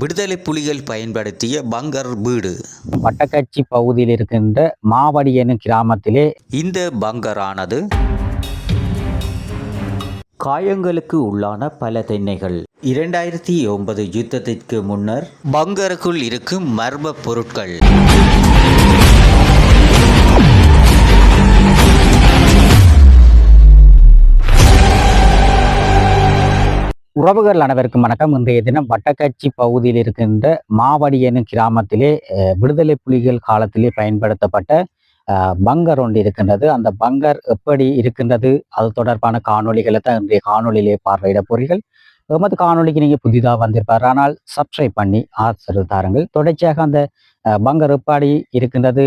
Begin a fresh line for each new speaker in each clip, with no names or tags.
விடுதலை புலிகள் பயன்படுத்திய பங்கர் வீடு
வட்டக்கச்சி பகுதியில் இருக்கின்ற மாவடி எனும் கிராமத்திலே
இந்த பங்கரானது காயங்களுக்கு உள்ளான பல தென்னைகள் 2009 யுத்தத்திற்கு முன்னர் பங்கருக்குள் இருக்கும் மர்ம பொருட்கள்
உறவுகள் அனைவருக்கும் வணக்கம். இன்றைய தினம் வட்டக்கச்சி பகுதியில் இருக்கின்ற மாவடி எனும் கிராமத்திலே விடுதலை புலிகள் காலத்திலே பயன்படுத்தப்பட்ட பங்கர் ஒன்று இருக்கின்றது. அந்த பங்கர் எப்படி இருக்கின்றது அது தொடர்பான காணொலிகளை தான் இன்றைய காணொலியிலே பார்வையிட போறீர்கள். எமது காணொலிக்கு நீங்கள் புதிதாக வந்திருப்பார், ஆனால் சப்ஸ்கிரைப் பண்ணி ஆதரவு தாருங்கள். தொடர்ச்சியாக அந்த பங்கர் எப்படி இருக்கின்றது,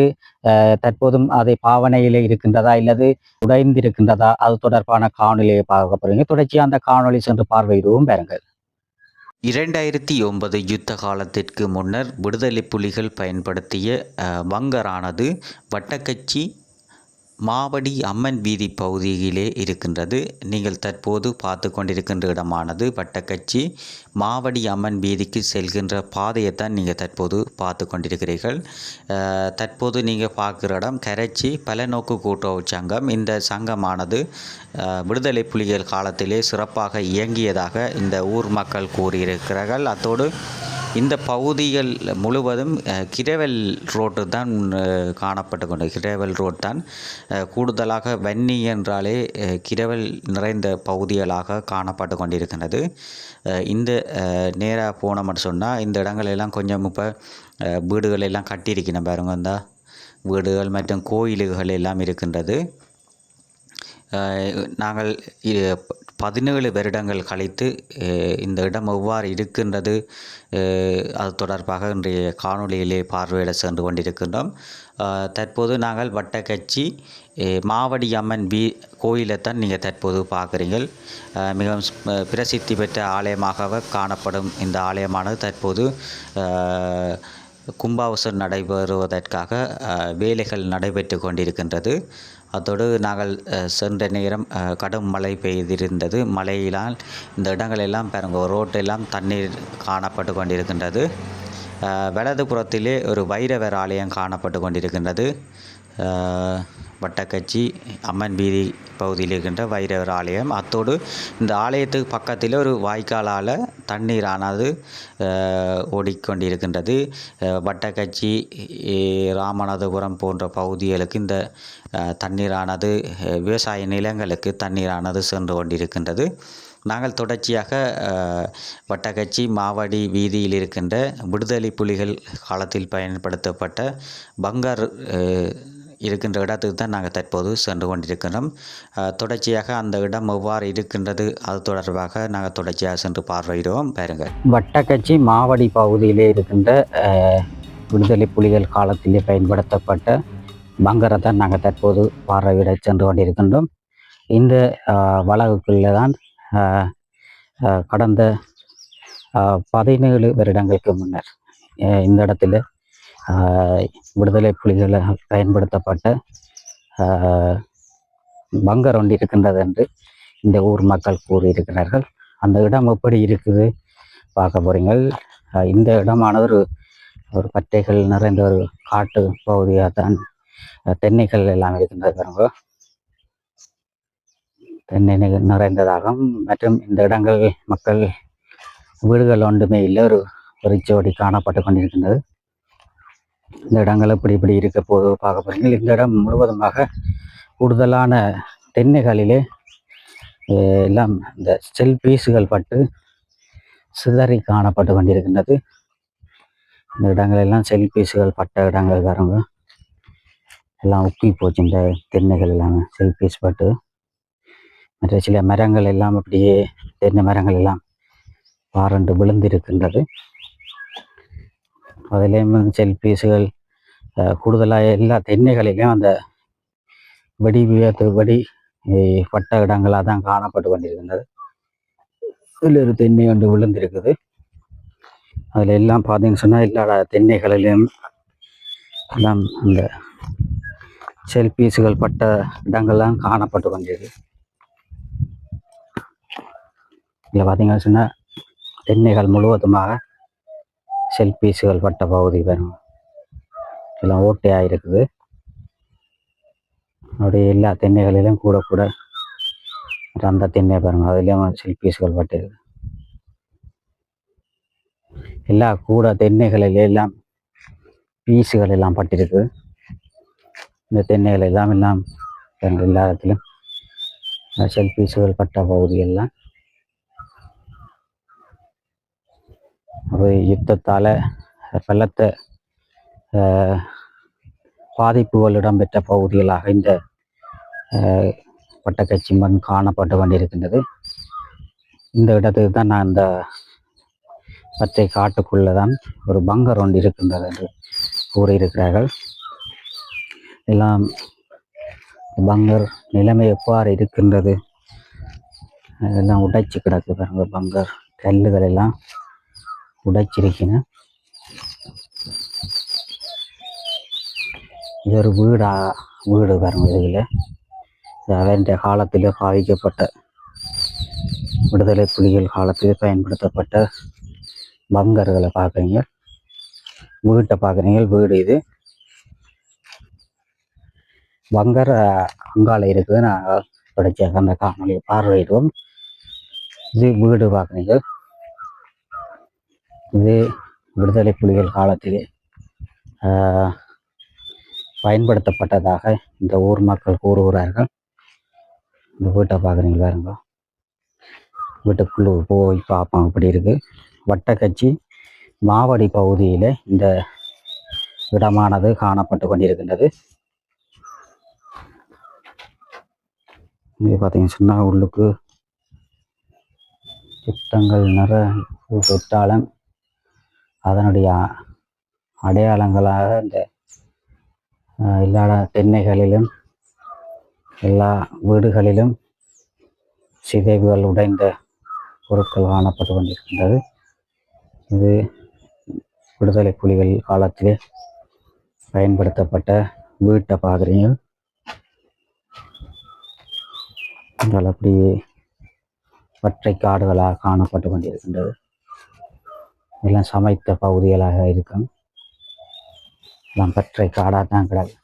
தற்போதும் அதை பாவனையிலே இருக்கின்றதா இல்லது உடைந்து இருக்கின்றதா அது தொடர்பான காணொலியை பார்க்க போறீங்க. தொடர்ச்சியாக அந்த காணொலி சென்று பார்வையிடுவோம் பாருங்கள்.
2009 யுத்த காலத்திற்கு முன்னர் விடுதலை புலிகள் பயன்படுத்திய பங்கரானது வட்டக்கச்சி மாவடி அம்மன் வீதி பகுதியிலே இருக்கின்றது. நீங்கள் தற்போது பார்த்து கொண்டிருக்கின்ற இடமானது வட்டக்கச்சி மாவடி அம்மன் வீதிக்கு செல்கின்ற பாதையைத்தான் நீங்கள் தற்போது பார்த்து கொண்டிருக்கிறீர்கள். தற்போது நீங்கள் பார்க்குற இடம் கரைச்சி பலநோக்கு கூட்டுறவு சங்கம். இந்த சங்கமானது விடுதலை புலிகள் காலத்திலே சிறப்பாக இயங்கியதாக இந்த ஊர் மக்கள் கூறியிருக்கிறார்கள். அத்தோடு இந்த பகுதிகள் முழுவதும் கிரவல் ரோட்டு தான் காணப்பட்டு கொண்டு கிரவல் ரோட் தான் கூடுதலாக வன்னி என்றாலே கிரவல் நிறைந்த பகுதிகளாக காணப்பட்டு கொண்டிருக்கின்றது. இந்த நேராக போனோம்னு சொன்னால் இந்த இடங்களெல்லாம் கொஞ்சம் இப்போ வீடுகள் எல்லாம் கட்டியிருக்கணும் பாருங்க. இந்த வீடுகள் மற்றும் கோயில்கள் எல்லாம் இருக்கின்றது. நாங்கள் 17 வருடங்கள் கழித்து இந்த இடம் எவ்வாறு இருக்கின்றது அது தொடர்பாக இன்றைய காணொலியிலே பார்வையிட சென்று கொண்டிருக்கின்றோம். தற்போது நாங்கள் வட்டக்கச்சி மாவடி அம்மன் கோயிலைத்தான் நீங்கள் தற்போது பார்க்குறீங்கள். மிகவும் பிரசித்தி பெற்ற ஆலயமாக காணப்படும் இந்த ஆலயமானது தற்போது கும்பாபிஷேகம் நடைபெறுவதற்காக வேலைகள் நடைபெற்று கொண்டிருக்கின்றது. அதோடு நாங்கள் சென்ற நேரம் கடும் மழை பெய்திருந்தது. மழையினால் இந்த இடங்களெல்லாம் பாருங்க, ரோட்டெல்லாம் தண்ணீர் காணப்பட்டு கொண்டிருக்கின்றது. வலது புறத்திலே ஒரு வைரவர் ஆலயம் காணப்பட்டு கொண்டிருக்கின்றது. வட்டக்கச்சி அம்மன் வீதி பகுதியில் இருக்கின்ற வைரவர் ஆலயம். அத்தோடு இந்த ஆலயத்துக்கு பக்கத்தில் ஒரு வாய்க்காலால் தண்ணீரானது ஓடிக்கொண்டிருக்கின்றது. வட்டக்கச்சி ராமநாதபுரம் போன்ற பகுதிகளுக்கு இந்த தண்ணீரானது விவசாய நிலங்களுக்கு தண்ணீரானது சென்று கொண்டிருக்கின்றது. நாங்கள் தொடர்ச்சியாக வட்டக்கச்சி மாவடி வீதியில் இருக்கின்ற விடுதலை புலிகள் காலத்தில் பயன்படுத்தப்பட்ட பங்கர் இருக்கின்ற இடத்துக்கு தான் நாங்கள் தற்போது சென்று கொண்டிருக்கிறோம். தொடர்ச்சியாக அந்த இடம் எவ்வாறு இருக்கின்றது அது தொடர்பாக நாங்கள் தொடர்ச்சியாக சென்று பார்வையிடுவோம் பாருங்கள்.
வட்டக்கச்சி மாவடி பகுதியிலே இருக்கின்ற விடுதலை புலிகள் காலத்திலே பயன்படுத்தப்பட்ட பங்கரை தான் நாங்கள் தற்போது பார்வையிட சென்று கொண்டிருக்கின்றோம். இந்த வளவுக்குள்ளே தான் கடந்த 17 வருடங்களுக்கு முன்னர் இந்த இடத்துல விடுதலை புலிகள் பயன்படுத்தப்பட்ட பங்கர் ஒன்று இருக்கின்றது என்று இந்த ஊர் மக்கள் கூறியிருக்கிறார்கள். அந்த இடம் எப்படி இருக்குது பார்க்க போறீங்கள். இந்த இடமானது ஒரு பட்டைகள் நிறைந்த ஒரு காட்டு பகுதியாக தான் தென்னைகள் எல்லாம் இருக்கின்றது பாருங்க. தென்னை நிறைந்ததாகவும் மற்றும் இந்த இடங்கள் மக்கள் வீடுகள் ஒன்றுமே இல்லை, ஒரு ஜோடி காணப்பட்டு கொண்டிருக்கின்றது. இந்த இடங்கள் இப்படி இருக்க போது பார்க்க போறீங்க. இந்த இடம் முழுவதுமாக கூடுதலான தென்னைகளிலே எல்லாம் இந்த செல் பீஸுகள் பட்டு சிதறி காணப்பட்டு கொண்டிருக்கின்றது. இந்த இடங்கள் எல்லாம் செல் பீஸுகள் பட்ட இடங்கள் பாருங்க, எல்லாம் உப்பி போச்சு. இந்த தென்னைகள் எல்லாம் செல் பீஸ் பட்டு மற்ற சில மரங்கள் எல்லாம் அப்படியே தென்னை மரங்கள் எல்லாம் பாரண்டு விழுந்திருக்கின்றது. அதிலேயும் செல் பீஸுகள் கூடுதலாக எல்லா தென்னைகளிலையும் அந்த வெடி பட்ட இடங்களாக தான் காணப்பட்டு கொண்டிருக்கின்றது. இதில் ஒரு தென்னை ஒன்று விழுந்திருக்குது. அதில் எல்லாம் பார்த்தீங்கன்னு சொன்னால் எல்லா தென்னைகளிலும் எல்லாம் அந்த செல் பீஸுகள் பட்ட இடங்கள்லாம் காணப்பட்டு கொண்டிருக்கு. இதில் பார்த்தீங்கன்னு சொன்னால் தென்னைகள் முழுவதுமாக செல்பீஸுகள் பட்ட பகுதி பாருங்க, எல்லாம் ஓட்டையாக இருக்குது. அப்படியே எல்லா தென்னைகளிலும் கூட கூட அந்த தென்னை பாருங்க, அதுலேயும் செல்பீஸுகள் பட்டிருக்கு. எல்லா கூட தென்னைகளில் எல்லாம் பீஸுகள் எல்லாம் பட்டிருக்கு. இந்த தென்னைகள் எல்லாம் எல்லாம் எல்லா இடத்திலும் செல்பீஸுகள் பட்ட பகுதியெல்லாம் ஒரு யுத்தத்தால் பலத்த பாதிப்புகள் இடம்பெற்ற பகுதிகளாக இந்த வட்டக்கச்சி மண் காணப்பட்டு கொண்டிருக்கின்றது. இந்த இடத்துக்கு தான் நான் இந்த பச்சை காட்டுக்குள்ளே தான் ஒரு பங்கர் ஒன்று இருக்கின்றது என்று கூறியிருக்கிறார்கள். எல்லாம் பங்கர் நிலைமை எவ்வாறு இருக்கின்றது, எல்லாம் உடைச்சி கிடக்கு பாருங்க. பங்கர் கல்லுகள் எல்லாம் உடைச்சிருக்கின. இது ஒரு வீடு பாருங்க. இதில் அவன்ற காலத்தில் பாதிக்கப்பட்ட விடுதலை புலிகள் காலத்தில் பயன்படுத்தப்பட்ட பங்கர்களை பார்க்குறீங்க, வீட்டை பார்க்குறீங்க. வீடு இது பங்கர் அங்கால இருக்குது. நாங்கள் படித்த அந்த காணொலியை பார்வையிடுவோம். இது வீடு பார்க்குறீங்க. இது விடுதலை புலிகள் காலத்தில் பயன்படுத்தப்பட்டதாக இந்த ஊர் மக்கள் கூறுகிறார்கள். இந்த வீட்டை பார்க்குறீங்க பாருங்க. வீட்டுக்குள்ளே போய் பார்ப்போம் அப்படி இருக்கு. வட்டக்கச்சி மாவடி பகுதியில் இந்த இடமானது காணப்பட்டு கொண்டிருக்கின்றது. இங்கே பார்த்தீங்கன்னு சொன்னால் உள்ளுக்கு திட்டங்கள் நிறைய தொட்டாலும் அதனுடைய அடையாளங்களாக இந்த எல்லா தென்னைகளிலும் எல்லா வீடுகளிலும் சிதைவுகள் உடைந்த பொருட்கள் காணப்பட்டு கொண்டிருக்கின்றது. இது விடுதலை புலிகள் காலத்திலே பயன்படுத்தப்பட்ட வீட்டை பார்க்குறீங்க. அப்படியே பற்றை காடுகளாக காணப்பட்டு கொண்டிருக்கின்றது. எல்லாம் சமைத்த பகுதிகளாக இருக்கும். எல்லாம் பற்றை காடாக தான் கிடக்கு.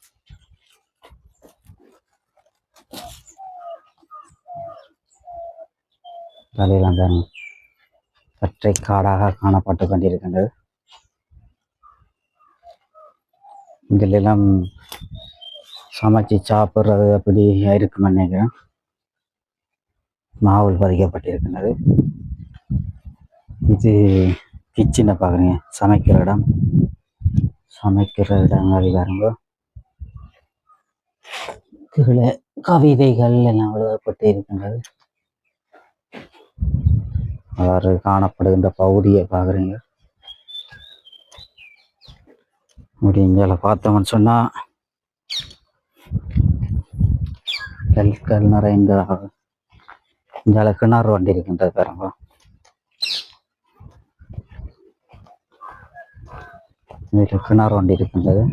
தலையெல்லாம் பாருங்க, பற்றை காடாக காணப்பட்டு கொண்டிருக்கின்றது. இதிலெல்லாம் சமைச்சு சாப்பிட்றது அப்படி இருக்குன்னு நினைக்கிறேன். நாவல் பதிக்கப்பட்டிருக்கின்றது. இது கிச்சனை பார்க்குறீங்க, சமைக்கிற இடம். சமைக்கிற இடங்கள் பாருங்க. இதில் கவிதைகள் எல்லாம் எழுதப்பட்டு இருக்கின்றது. அவ்வாறு காணப்படுகின்ற பகுதியை பார்க்குறீங்க. இங்கே பார்த்தோம்னு சொன்னால் கற்கள் நிறைந்ததாக இந்த கிணறு வண்டி இருக்கின்றது பாருங்க. இதில் கிணறு வண்டி இருக்கின்றது.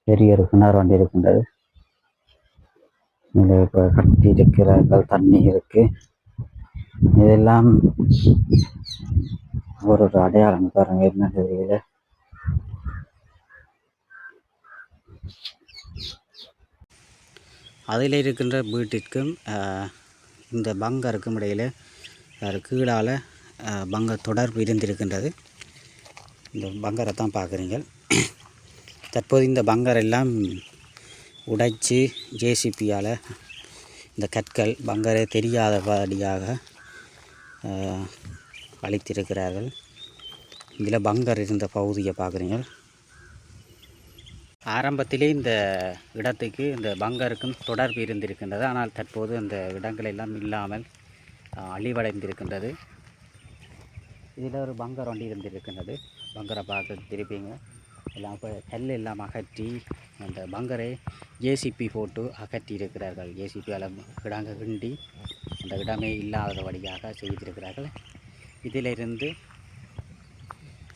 பெரிய ஒரு கிணறு வண்டி இருக்கின்றது. இதில் இப்போ கட்டி இருக்கிறார்கள், தண்ணி இருக்கு. இதெல்லாம் ஒரு அடையாளம் பாருங்க. என்ன தெரியல. அதில் இருக்கின்ற வீட்டிற்கும் இந்த பங்கருக்கும் இடையில் கீழால் பங்கர் தொடர்பு இருந்திருக்கின்றது. இந்த பங்கரை தான் பார்க்குறீங்க. தற்போது இந்த பங்கர் எல்லாம் உடைச்சி ஜேசிபியால் இந்த கற்கள் பங்கரே தெரியாதபடியாக அழித்திருக்கிறார்கள். இதில் பங்கர் இருந்த பகுதியை பார்க்குறீங்க. ஆரம்பத்திலே இந்த இடத்துக்கு இந்த பங்கருக்கும் தொடர்பு இருந்திருக்கின்றது. ஆனால் தற்போது அந்த இடங்கள் எல்லாம் இல்லாமல் அழிவடைந்திருக்கின்றது. இதில் ஒரு பங்கர் ஒன்று இருந்திருக்கின்றது. பங்கரை பார்த்து திருப்பிங்க எல்லாம் இப்போ கல் எல்லாம் அகற்றி அந்த பங்கரை ஜேசிபி போட்டு அகற்றி இருக்கிறார்கள். ஜேசிபியால் கிடங்க கிண்டி அந்த இடமே இல்லாத வழியாக செய்திருக்கிறார்கள். இதிலிருந்து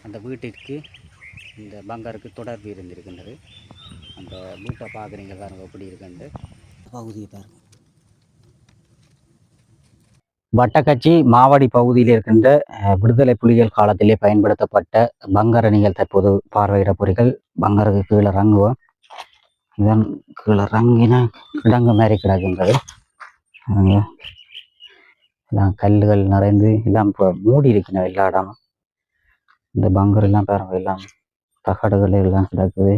அந்த வீட்டிற்கு இந்த பங்கருக்கு தொடர்பு இருந்திருக்கின்றது. அந்த வீட்டை பார்க்குறீங்க பாருங்க எப்படி இருக்குன்ட்டு பகுதியை பாருங்க. வட்டக்கச்சி மாவடி பகுதியில் இருக்கின்ற விடுதலை புலிகள் காலத்திலே பயன்படுத்தப்பட்ட பங்கரணிகள் தற்போது பார்வையிட போறீர்கள். பங்கருக்கு கீழே இறங்குவோம். இதன் கீழே இறங்கின கிடங்கு மாதிரி கிடக்கின்றது. எல்லாம் கல்லுகள் நிறைந்து எல்லாம் இப்போ மூடி இருக்கின்ற எல்லா இடமும். இந்த பங்கர் எல்லாம் பாருங்க, எல்லாம் தகடுகள் எல்லாம் கிடக்குது.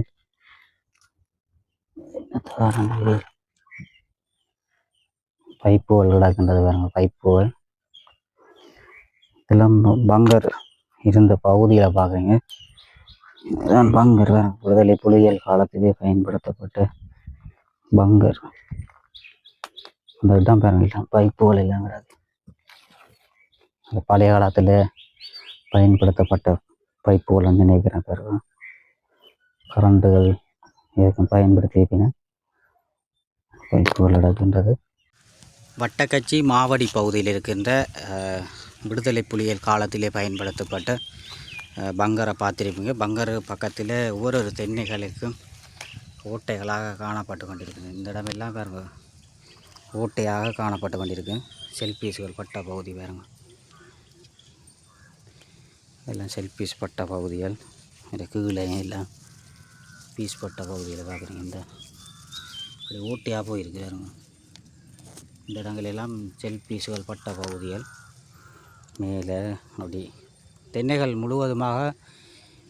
பைப்புகள் கிடக்கின்றது பாருங்க, பைப்புகள். இதெல்லாம் பங்கர் இருந்த பகுதியில் பார்க்குறீங்க. இதுதான் பங்கர் விடுதலை புலிகள் காலத்திலே பயன்படுத்தப்பட்ட பங்கர். அந்த இடம் பாருங்க, எல்லாம் பைப்புகள் எல்லாம் கிடக்கு. அந்த பழைய காலத்தில் பயன்படுத்தப்பட்ட பைப்புகள் நினைக்கிறேன் பாருங்க. கரண்டுகள் இதுக்கும் பயன்படுத்தியிருக்கீங்க. பைப்புகள் கிடக்கின்றது. வட்டக்கச்சி மாவடி பகுதியில் இருக்கின்ற விடுதலை புலிகள் காலத்திலே பயன்படுத்தப்பட்ட பங்கரை பார்த்துருப்பீங்க. பங்கர் பக்கத்தில் ஒவ்வொரு தென்னைகளுக்கும் ஓட்டைகளாக காணப்பட்டு கொண்டிருக்கு. இந்த இடமெல்லாம் பாருங்க ஓட்டையாக காணப்பட்டு கொண்டிருக்கு. செல்பீஸுகள் பட்ட பகுதி பாருங்க, எல்லாம் செல்பீஸ் பட்ட பகுதிகள். இந்த கீழே எல்லாம் பீஸ் பட்ட பகுதியில் பார்க்குறீங்க. இந்த அப்படி ஓட்டையாக போயிருக்கு பாருங்க. இந்த இடங்களெல்லாம் செல்பீஸுகள் பட்ட பகுதிகள். மேலே அப்படி தென்னைகள் முழுவதுமாக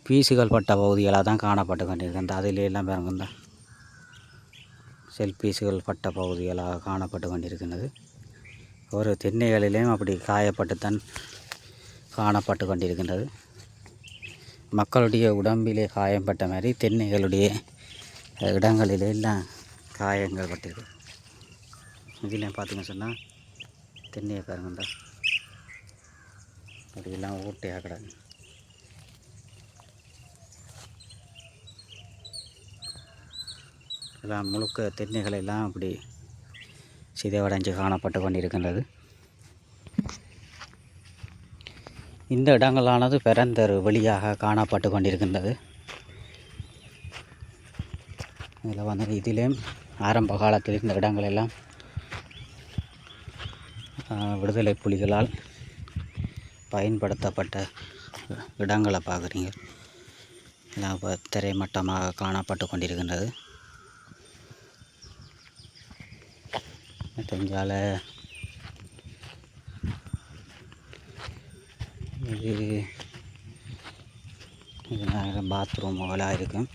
பீஸுகள் பட்ட பகுதிகளாக தான் காணப்பட்டு கொண்டிருக்கு. அந்த அதிலெல்லாம் பாருங்க, இந்த செல்பீஸுகள் பட்ட பகுதிகளாக காணப்பட்டு கொண்டிருக்கின்றது. ஒரு தென்னைகளிலேயும் அப்படி காயப்பட்டுத்தான் காணப்பட்டு கொண்டிருக்கின்றது. மக்களுடைய உடம்பிலே காயப்பட்ட மாதிரி தென்னைகளுடைய இடங்களிலெல்லாம் காயங்கள் பட்டிருக்கு. இதில் பார்த்தீங்கன்னு சொன்னால் தென்னையை பாருங்க, அப்படியெல்லாம் ஓட்டையாக கிடக்கு. எல்லாம் முழுக்க தென்னைகள் எல்லாம் அப்படி சிதைவடைஞ்சு காணப்பட்டு கொண்டிருக்கின்றது. இந்த இடங்களானது பெரந்தர் வெளியாக காணப்பட்டு கொண்டிருக்கின்றது. இதில் வந்து இதிலேயும் ஆரம்ப காலத்தில் இந்த இடங்கள் எல்லாம் விடுதலை புலிகளால் பயன்படுத்தப்பட்ட இடங்களை பார்க்குறீங்க. எல்லாம் இப்போ திரைமட்டமாக காணப்பட்டு கொண்டிருக்கின்றது. தெரிஞ்சால இது பாத்ரூம்களாக இருக்கும்.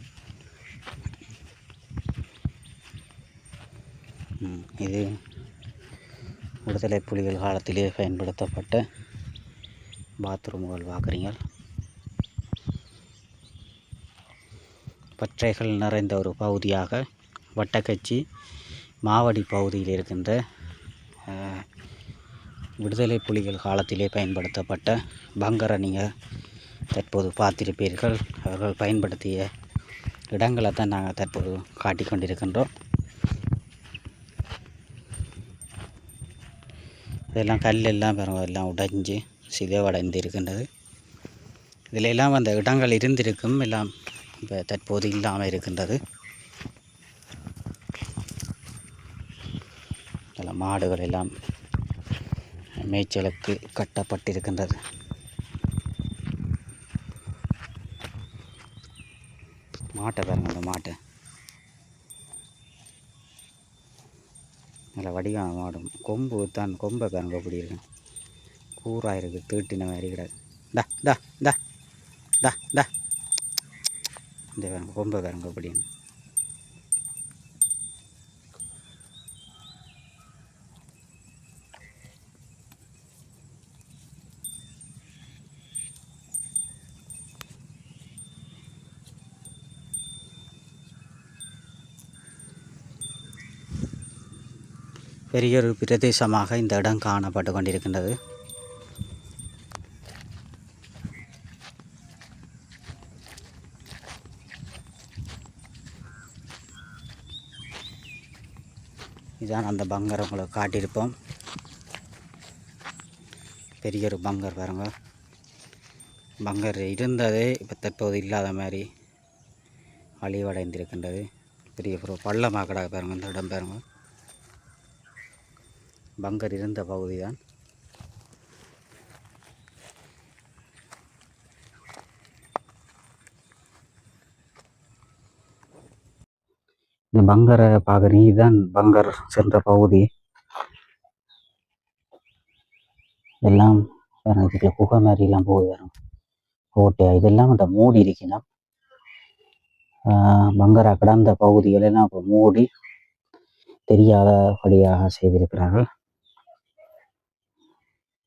இது விடுதலை புலிகள் காலத்திலே பயன்படுத்தப்பட்ட பாத்ரூம்கள் பார்க்குறீங்க. பற்றைகள் நிறைந்த ஒரு பகுதியாக வட்டக்கச்சி மாவடி பகுதியில் இருக்கின்ற விடுதலை புலிகள் காலத்திலே பயன்படுத்தப்பட்ட பங்கரை நீங்கள் தற்போது பார்த்திருப்பீர்கள். அவர்கள் பயன்படுத்திய இடங்களை தான் நாங்கள் தற்போது காட்டிக் கொண்டிருக்கின்றோம். இதெல்லாம் கல்லெல்லாம் எல்லாம் உடைஞ்சு சிதைவடைந்து இருக்கின்றது. இதில் எல்லாம் அந்த இடங்கள் இருந்திருக்கும், எல்லாம் இப்போ தற்போது இல்லாமல் இருக்கின்றது. இதெல்லாம் மாடுகள் எல்லாம் மேய்ச்சலுக்கு கட்டப்பட்டிருக்கின்றது. மாட்டை பாருங்க, அந்த மாட்டை நல்லா வடிவான மாடும். கொம்பு தான், கொம்பை பாருங்க அப்படி இருக்கு, கூறாக இருக்குது, தீட்டின மாதிரி கிடையாது. டா டா டா டா டா இந்த பாருங்க கொம்பை பாருங்க அப்படின்னு. பெரிய ஒரு பிரதேசமாக இந்த இடம் காணப்பட்டு கொண்டிருக்கின்றது. இதுதான் அந்த பங்கர் உங்களுக்கு காட்டியிருப்போம். பெரிய ஒரு பங்கர் பாருங்க. பங்கர் இருந்ததே இப்போ தற்போது இல்லாத மாதிரி அழிவடைந்திருக்கின்றது. பெரிய பள்ளமாக கிடக்கு பாருங்கள். இந்த இடம் பாருங்கள், பங்கர் இருந்த பகுதி தான். இந்த பங்கரை பார்க்குறீங்க, இதுதான் பங்கர் சென்ற பகுதி. எல்லாம் இதுக்குள்ள குகை மாதிரிலாம் போகுது வரும் கோட்டை. இதெல்லாம் அந்த மூடி இருக்கணும். பங்கரா கிடந்த பகுதிகளெல்லாம் இப்போ மூடி தெரியாதபடியாக செய்திருக்கிறார்கள்.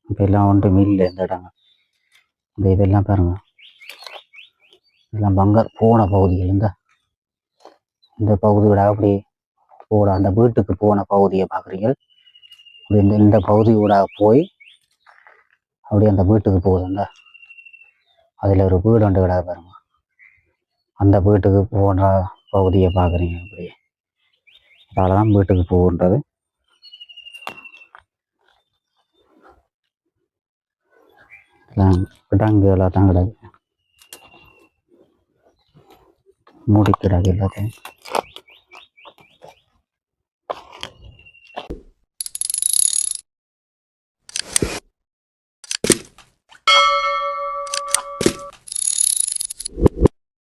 இப்போ எல்லாம் ஒன்றும் இல்லை இந்த இடங்கள். இந்த இதெல்லாம் பாருங்க, இதெல்லாம் பங்கர் போன பகுதிகள். இந்த பகுதியோட அப்படி போட அந்த வீட்டுக்கு போன பகுதியை பார்க்குறீங்க. இந்த பகுதியோட போய் அப்படி அந்த வீட்டுக்கு போகுதுங்க. அதில் ஒரு வீடு ஒன்று கிடக்கு பாருங்க. அந்த வீட்டுக்கு போன பகுதியை பார்க்குறீங்க. அப்படி அதால தான் வீட்டுக்கு போகின்றது. கிடங்குகளாக தான் கிடக்கு, மூடி கிடக்கு எல்லாத்தையும்.